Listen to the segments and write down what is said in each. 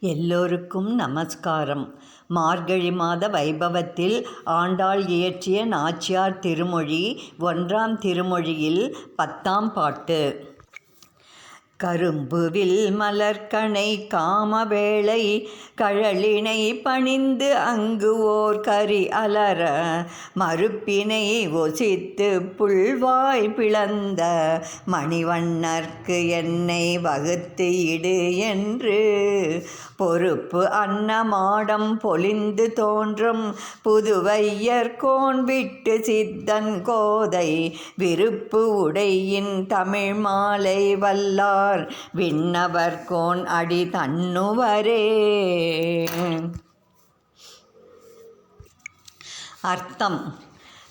எல்லோருக்கும் நமஸ்காரம். மார்கழி மாத வைபவத்தில் ஆண்டாள் இயற்றிய நாச்சியார் திருமொழி 1ஆம் திருமொழியில் 10ஆம் பாட்டு. கரும்புவில் மலர்கணை காமவேளை கழலினை பணிந்து அங்கு ஓர் கரி அலர மறுப்பினை ஒசித்து புல்வாய் பிளந்த மணிவண்ணர்க்கு என்னை வகுத்து இடு என்று பொறுப்பு அன்னமாடம் பொலிந்து தோன்றும் புதுவையர்கோன் விட்டு சித்தன் கோதை விருப்பு உடையின் தமிழ் மாலை வல்லார் விண்ணவர்கோன் அடி தன்னுவரே. அர்த்தம்: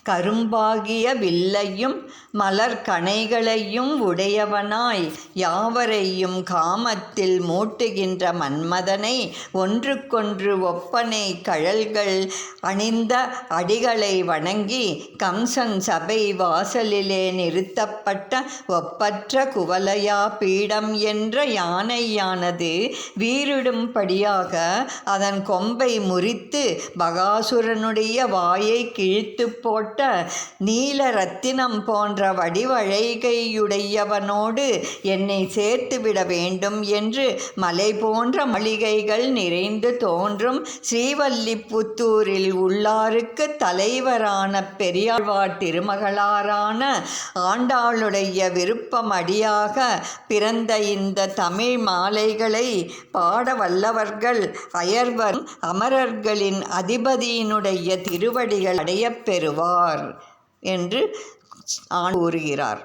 கரும்பாகிய வில்லையும் மலர்கணைகளையும் உடையவனாய் யாவரையும் காமத்தில் மூட்டுகின்ற மன்மதனை ஒன்றுக்கொன்று ஒப்பனை கழல்கள் அணிந்த அடிகளை வணங்கி கம்சன் சபை வாசலிலே நிறுத்தப்பட்ட ஒப்பற்ற குவலயா பீடம் என்ற யானையானது வீறிடும்படியாக அதன் கொம்பை முறித்து பகாசுரனுடைய வாயை கிழித்து போட்ட நீல ரத்தினம் போன்ற வடிவழைகையுடையவனோடு என்னை சேர்த்துவிட வேண்டும் என்று மலை போன்ற மாளிகைகள் நிறைந்து தோன்றும் ஸ்ரீவல்லிபுத்தூரில் உள்ளாருக்கு தலைவரான பெரியாழ்வார் திருமகளாரான ஆண்டாளுடைய விருப்பமடியாக பிறந்த இந்த தமிழ் மாலைகளை பாட வல்லவர்கள் அயர்வர் அமரர்களின் அதிபதியினுடைய திருவடிகள் அடையப் பெறுவார் என்று கூறுகிறார்.